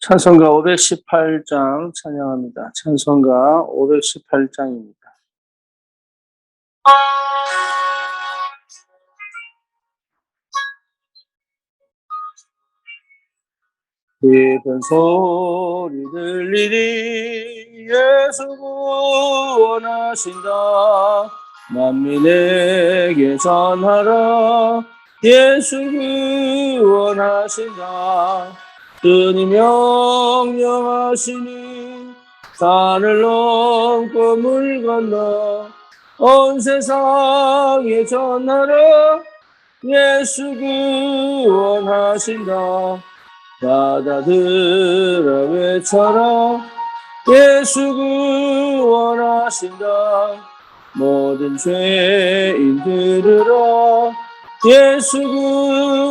찬송가 518장 찬양합니다. 찬송가 518장입니다. 깊은 소리 들리니 예수 구원하신다. 만민에게 전하라. 예수 구원하신다. 주님 명령하시니 산을 넘고 물 건너 온 세상에 전하라. 예수 구원하신다. 바다들아 외쳐라. 예수 구원하신다. 모든 죄인 들으라. 예수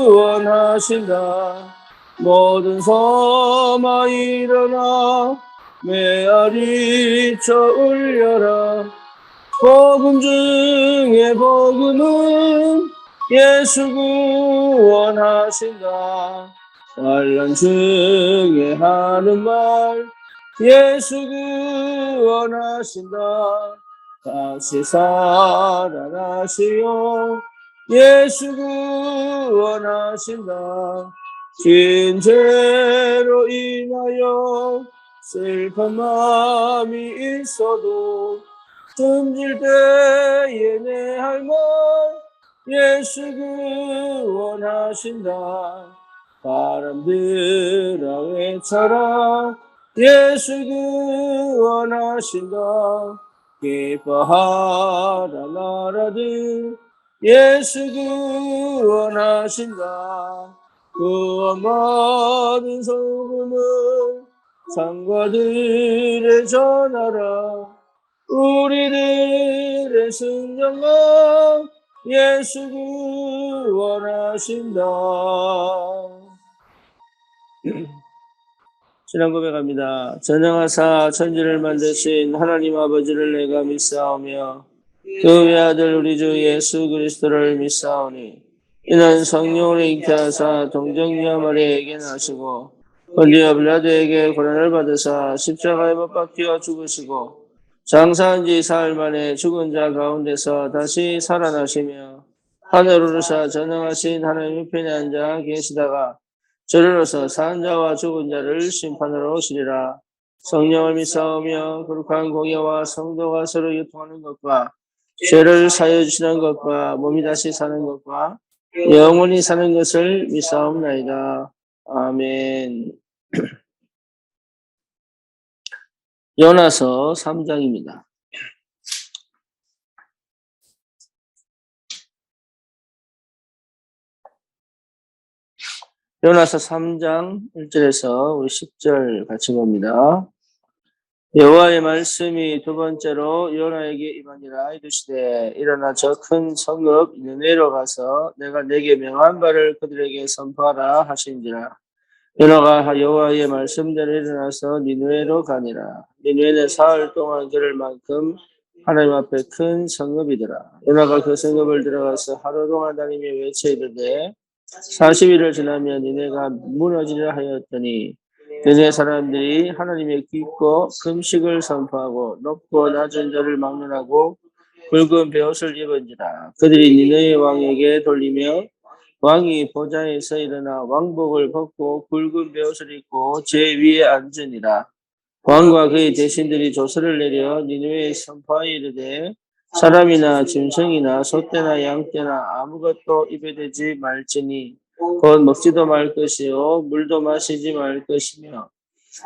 구원하신다. 모든 섬아 일어나 메아리 쳐 울려라. 복음 중에 복음은 예수 구원하신다. 환난 중에 하는 말 예수 구원하신다. 다시 살아나시오. 예수 구원하신다. 진 죄로 인하여 슬픈 마음이 있어도 숨질 때에 내 할 말 예수 구원하신다. 바람들아 외쳐라. 예수 구원하신다. 기뻐하라 나라들 예수 구원하신다. 구원받은 소금은 상과들에 전하라. 우리들의 순정과 예수 구원하신다. 신앙 고백합니다. 전능하사 천지를 만드신 하나님 아버지를 내가 믿사오며 그 외아들 우리 주 예수 그리스도를 믿사오니 이는 성령으로 잉태하사 동정녀 마리아에게 나시고 본디오 빌라도에게 고난을 받으사 십자가에 못 박혀 죽으시고 장사한 지 사흘 만에 죽은 자 가운데서 다시 살아나시며 하늘로 오르사 전능하신 하나님 우편에 앉아 계시다가 저리로서 산 자와 죽은 자를 심판하러 오시리라. 성령을 믿사오며 거룩한 공예와 성도가 서로 유통하는 것과 죄를 사하여 주시는 것과 몸이 다시 사는 것과 영원히 사는 것을 믿사옵나이다. 아멘. 요나서 3장입니다. 요나서 3장 1절에서 우리 10절 같이 봅니다. 여호와의 말씀이 두 번째로 요나에게 임하니라. 이르시되 일어나 저 큰 성읍 니느웨로 가서 내가 내게 명한 바를 그들에게 선포하라 하신지라. 요나가 여호와의 말씀대로 일어나서 니느웨로 가니라. 니느웨는 사흘 동안 걸을 만큼 하나님 앞에 큰 성읍이더라. 요나가 그 성읍을 들어가서 하루 동안 다니며 외쳐 이르되 40일을 지나면 니네가 무너지려 하였더니 니네 사람들이 하나님의 깊고 금식을 선포하고 높고 낮은 자를 막론하고 붉은 베옷을 입은지라. 그들이 니네의 왕에게 돌리며 왕이 보좌에서 일어나 왕복을 벗고 굵은 베옷을 입고 제 위에 앉으니라. 왕과 그의 대신들이 조서를 내려 니느웨에 선포하여 이르되 사람이나 짐승이나 소떼나 양떼나 아무것도 입에 대지 말지니 곧 먹지도 말 것이요 물도 마시지 말 것이며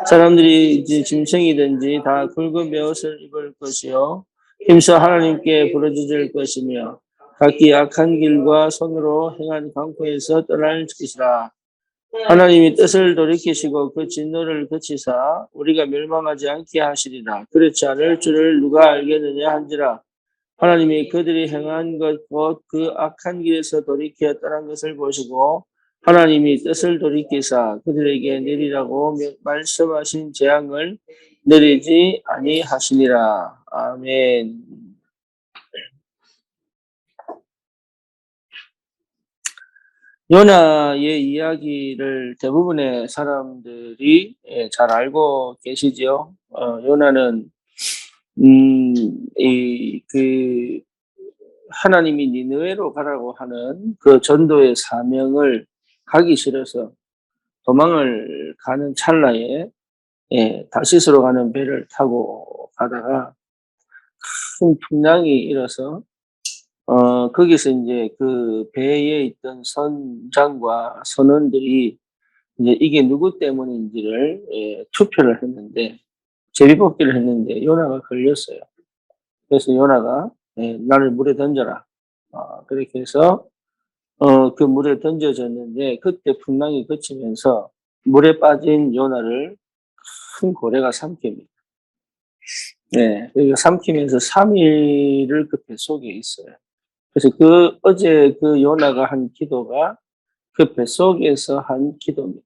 사람들이 짐승이든지 다 굵은 베옷을 입을 것이요 힘써 하나님께 부르짖을 것이며 각기 악한 길과 손으로 행한 강포에서 떠날 것이라. 하나님이 뜻을 돌이키시고 그 진노를 그치사 우리가 멸망하지 않게 하시리라. 그렇지 않을 줄을 누가 알겠느냐 한지라. 하나님이 그들이 행한 것 곧 그 악한 길에서 돌이켜 떠난 것을 보시고 하나님이 뜻을 돌이키사 그들에게 내리라고 말씀하신 재앙을 내리지 아니하시니라. 아멘. 요나의 이야기를 대부분의 사람들이 잘 알고 계시죠. 요나는 그 하나님이 니느웨로 가라고 하는 그 전도의 사명을 가기 싫어서 도망을 가는 찰나에 다시스로 가는 배를 타고 가다가 큰 풍랑이 일어서 거기서 이제 그 배에 있던 선장과 선원들이 이제 이게 누구 때문인지를 투표를 했는데 제비뽑기를 했는데 요나가 걸렸어요. 그래서 요나가 나를 물에 던져라. 그렇게 해서 그 물에 던져졌는데 그때 풍랑이 그치면서 물에 빠진 요나를 큰 고래가 삼킵니다. 네, 그러니까 삼키면서 3일을 그 뱃속에 있어요. 그래서 어제 그 요나가 한 기도가 그 뱃속에서 한 기도입니다.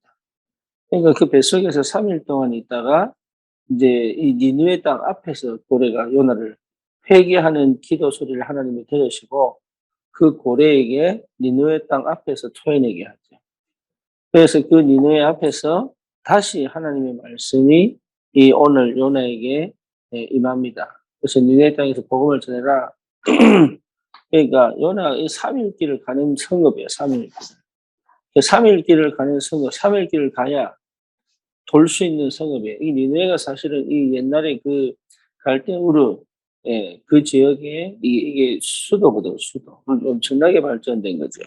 그러니까 그 뱃속에서 3일 동안 있다가 이제 이 니느웨 땅 앞에서 고래가 요나를 회개하는 기도 소리를 하나님이 들으시고 그 고래에게 니느웨 땅 앞에서 토해내게 하죠. 그래서 그 니느웨 앞에서 다시 하나님의 말씀이 이 오늘 요나에게 임합니다. 그래서 니느웨 땅에서 복음을 전해라. 그러니까 요나가 이 3일 길을 가는 성읍이에요. 3일 길. 3일 길을 가는 성읍, 3일 길을 가야 돌 수 있는 성읍이에요. 이 니느웨가 사실은 이 옛날에 그 갈대 우르 그 지역에 이게 수도거든, 수도. 엄청나게 발전된 거죠.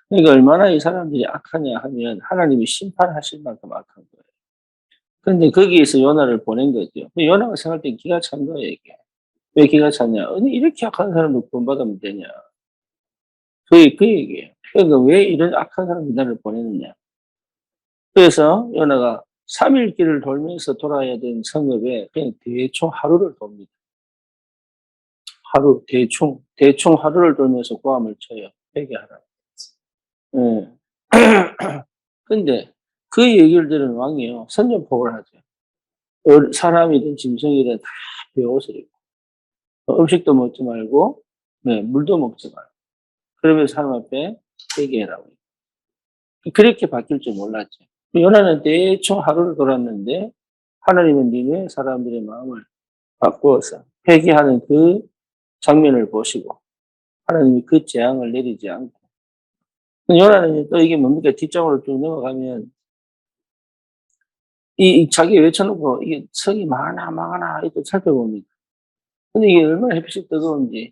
그러니까 얼마나 이 사람들이 악하냐 하면 하나님이 심판하실 만큼 악한 거예요. 그런데 거기에서 요나를 보낸 거죠. 요나가 생각할 때 기가 찬 거예요, 이게. 왜 기가 차냐? 아니, 이렇게 악한 사람도 구원받으면 되냐? 그 얘기예요. 그러니까 왜 이런 악한 사람이 나를 보내느냐? 그래서 요나가 3일 길을 돌면서 돌아야 되는 성읍에 그냥 대충 하루를 돕니다. 하루, 대충 하루를 돌면서 고함을 쳐요. 회개하라. 예. 근데 그 얘기를 들은 왕이요. 선전포고를 하죠. 사람이든 짐승이든 다 베옷을 입고 음식도 먹지 말고 물도 먹지 말고 그러면서 사람 앞에 회개해라고. 그렇게 바뀔 줄 몰랐죠. 요나는 대충 하루를 돌았는데 하나님은 니네 사람들의 마음을 바꾸어서 회개하는 그 장면을 보시고 하나님이 그 재앙을 내리지 않고 요나는 또 이게 뭡니까? 뒷장으로 쭉 넘어가면 이 자기 외쳐놓고 이게 성이 망하나 이렇게 살펴봅니다. 근데 이게 얼마나 햇빛이 뜨거운지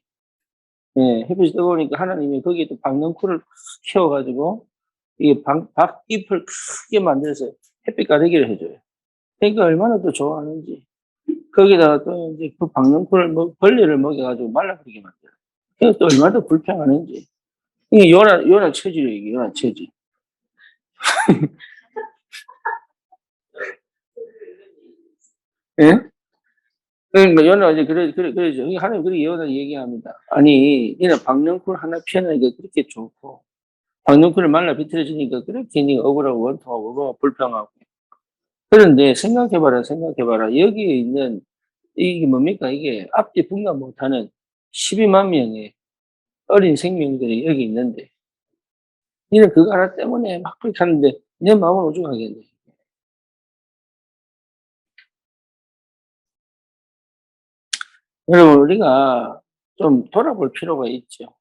햇빛이 뜨거우니까 하나님이 거기에 또 박넝쿨을 키워가지고 이게 박잎을 크게 만들어서 햇빛 가리기를 해줘요. 그러니까 얼마나 또 좋아하는지. 거기다가 또 이제 그 박넝쿨을 벌레를 먹여가지고 말라버리게 만들어요. 그러니까 또 얼마나 더 불평하는지. 이게 요나 체질이에요, 이게 요나 체질. 예? 그러니까 요나가 이제 그러죠. 하나님 그렇게 요나 얘기합니다. 아니, 얘는 박넝쿨 하나 피어나니까 그렇게 좋고, 박넝쿨을 말라 비틀어지니까 그렇게 니가 억울하고 원통하고 불평하고. 그런데 생각해봐라. 여기에 있는 이게 뭡니까? 이게 앞뒤 분간 못하는 12만 명의 어린 생명들이 여기 있는데, 니는 그거 하나 때문에 막 그렇게 하는데, 내 마음은 오죽하겠네. 여러분, 우리가 좀 돌아볼 필요가 있죠.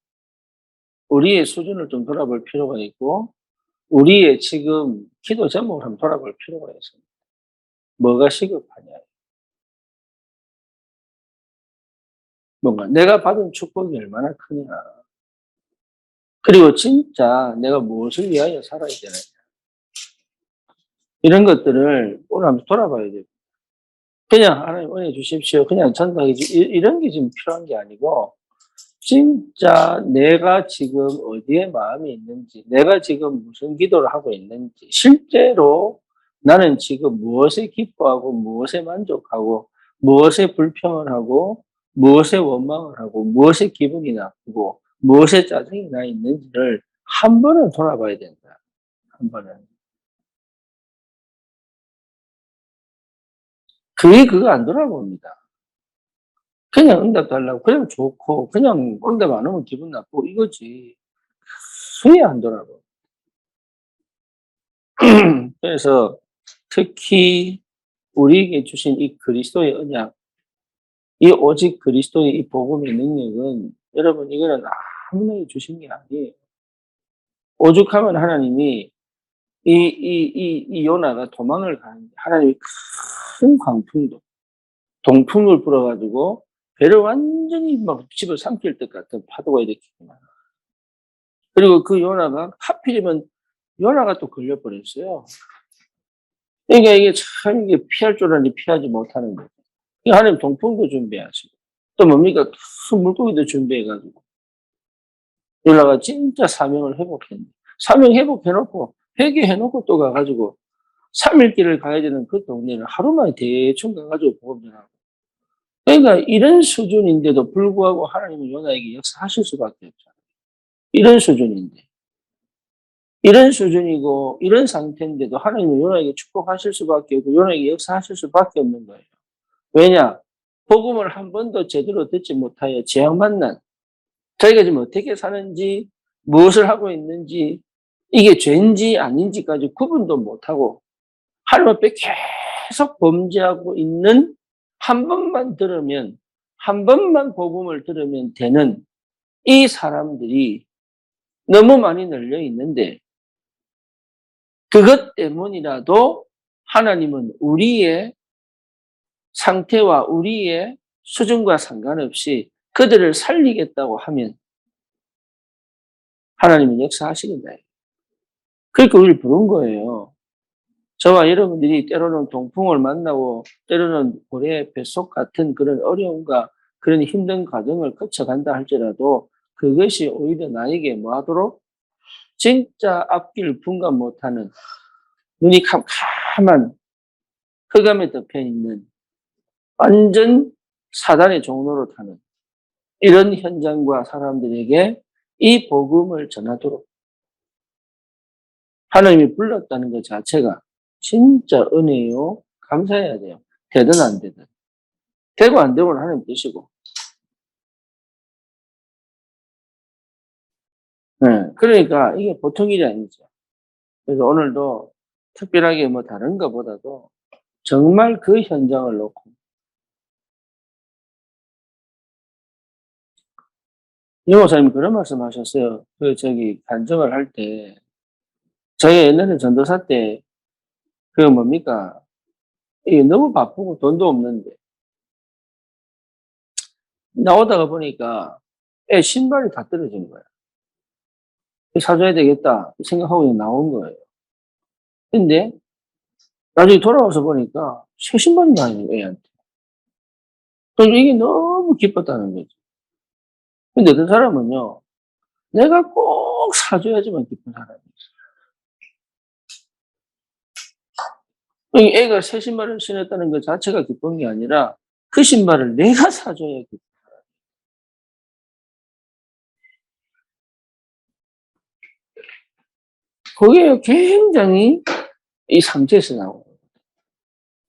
우리의 수준을 좀 돌아볼 필요가 있고, 우리의 지금 기도 제목을 한번 돌아볼 필요가 있습니다. 뭐가 시급하냐. 뭔가 내가 받은 축복이 얼마나 크냐. 그리고 진짜 내가 무엇을 위하여 살아야 되느냐. 이런 것들을 오늘 한번 돌아봐야 돼요. 그냥 하나님 은혜 주십시오. 그냥 전도하기 이런 게 지금 필요한 게 아니고 진짜 내가 지금 어디에 마음이 있는지, 내가 지금 무슨 기도를 하고 있는지, 실제로 나는 지금 무엇에 기뻐하고, 무엇에 만족하고, 무엇에 불평을 하고, 무엇에 원망을 하고, 무엇에 기분이 나쁘고, 무엇에 짜증이 나 있는지를 한 번은 돌아봐야 된다. 한 번은. 그거 안 돌아봅니다. 그냥 응답 달라고, 그냥 좋고, 그냥 응답 안 오면 기분 나쁘고, 이거지. 그게 안 돌아봐. 그래서 특히 우리에게 주신 이 그리스도의 언약, 이 오직 그리스도의 이 복음의 능력은 여러분 이거는 아무나 주신 게 아니에요. 오죽하면 하나님이 이 요나가 도망을 가는데 하나님이 큰 광풍도 동풍을 불어가지고 배를 완전히 막 집어삼킬 것 같은 파도가 일으키구나. 그리고 그 요나가 하필이면 요나가 또 걸려버렸어요. 그러니까 이게 참 이게 피할 줄 알았는데 피하지 못하는 거죠. 하나님 동풍도 준비하시고 또 뭡니까 큰 물고기도 준비해가지고 요나가 진짜 사명을 회복했네. 사명 회복해놓고 회개해놓고 또 가가지고 3일 길을 가야 되는 그 동네를 하루 만에 대충 가가지고 복음 전하고. 그러니까 이런 수준인데도 불구하고 하나님은 요나에게 역사하실 수밖에 없잖아요. 이런 수준인데. 이런 수준이고 이런 상태인데도 하나님은 요나에게 축복하실 수밖에 없고 요나에게 역사하실 수밖에 없는 거예요. 왜냐? 복음을 한 번도 제대로 듣지 못하여 재앙 만난 자기가 지금 어떻게 사는지 무엇을 하고 있는지 이게 죄인지 아닌지까지 구분도 못하고 하나님 앞에 계속 범죄하고 있는 한 번만 들으면 한 번만 복음을 들으면 되는 이 사람들이 너무 많이 널려 있는데 그것 때문이라도 하나님은 우리의 상태와 우리의 수준과 상관없이 그들을 살리겠다고 하면 하나님은 역사하시겠다. 그러니까 우리를 부른 거예요. 저와 여러분들이 때로는 동풍을 만나고 때로는 고래 뱃속 같은 그런 어려움과 그런 힘든 과정을 거쳐간다 할지라도 그것이 오히려 나에게 뭐하도록 진짜 앞길 분간 못하는 눈이 캄캄한 흑암에 덮여 있는 완전 사단의 종로로 타는 이런 현장과 사람들에게 이 복음을 전하도록 하나님이 불렀다는 것 자체가 진짜 은혜요. 감사해야 돼요. 되든 안 되든. 되고 안 되고는 하나님 뜻이고. 네. 그러니까 이게 보통 일이 아니죠. 그래서 오늘도 특별하게 뭐 다른 것보다도 정말 그 현장을 놓고 이 목사님이 그런 말씀 하셨어요. 간증을 할 때, 저희가 옛날에 전도사 때, 뭡니까? 이게 너무 바쁘고 돈도 없는데, 나오다가 보니까 애 신발이 다 떨어진 거야. 사줘야 되겠다 생각하고 그냥 나온 거예요. 근데 나중에 돌아와서 보니까 새 신발이 아니에요, 애한테. 그래서 이게 너무 기뻤다는 거지. 근데 어떤 사람은요, 내가 꼭 사줘야지만 기쁜 사람이 있어요. 애가 새 신발을 신었다는 것 자체가 기쁜 게 아니라 그 신발을 내가 사줘야 기쁜. 그게 굉장히 이 상태에서 나오고.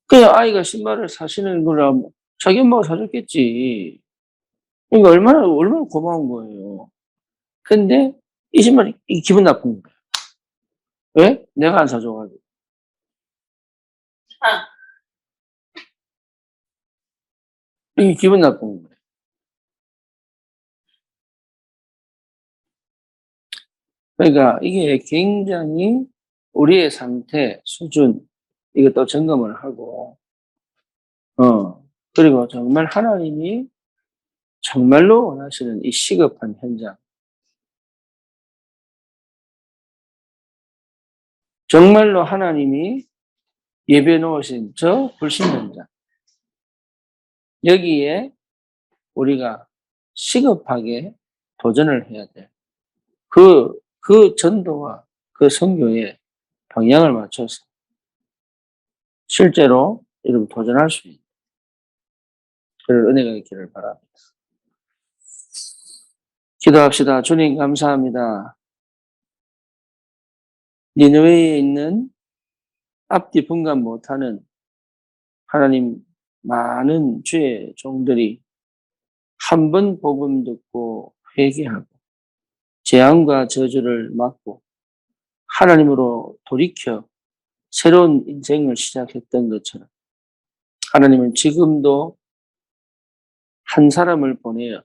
그냥 아이가 신발을 사시는 거라 자기 엄마가 사줬겠지. 그러니까 얼마나 고마운 거예요. 근데 이 신발이 기분 나쁜 거예요. 왜? 내가 안 사줘가지고. 이게 기분 나쁜 거예요. 그러니까 이게 굉장히 우리의 상태, 수준, 이것도 점검을 하고, 그리고 정말 하나님이 정말로 원하시는 이 시급한 현장, 정말로 하나님이 예배 놓으신 저 불신 현장, 여기에 우리가 시급하게 도전을 해야 돼. 그 전도와 그 선교에 방향을 맞춰서 실제로 여러분 도전할 수 있는 그런 은혜가 있기를 바랍니다. 기도합시다. 주님 감사합니다. 니느웨에 있는 앞뒤 분간 못하는 하나님 많은 주의 종들이 한 번 복음 듣고 회개하고 재앙과 저주를 막고 하나님으로 돌이켜 새로운 인생을 시작했던 것처럼 하나님은 지금도 한 사람을 보내어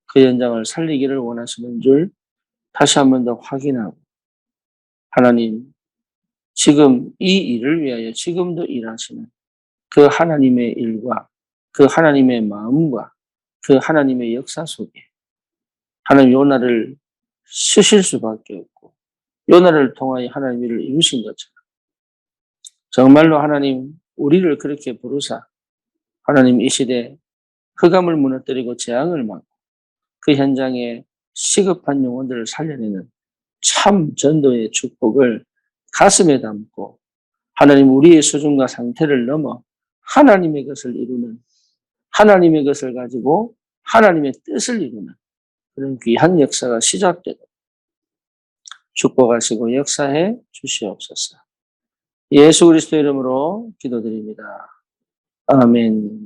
그 현장을 살리기를 원하시는 줄 다시 한 번 더 확인하고 하나님 지금 이 일을 위하여 지금도 일하시는 그 하나님의 일과 그 하나님의 마음과 그 하나님의 역사 속에 하나님 요나를 쓰실 수밖에 없고 요나를 통하여 하나님 일을 이루신 것처럼 정말로 하나님 우리를 그렇게 부르사 하나님 이 시대 흑암을 무너뜨리고 재앙을 막고 그 현장에 시급한 영혼들을 살려내는 참 전도의 축복을 가슴에 담고 하나님 우리의 수준과 상태를 넘어 하나님의 것을 이루는 하나님의 것을 가지고 하나님의 뜻을 이루는 그런 귀한 역사가 시작되도록 축복하시고 역사해 주시옵소서. 예수 그리스도 이름으로 기도드립니다. 아멘.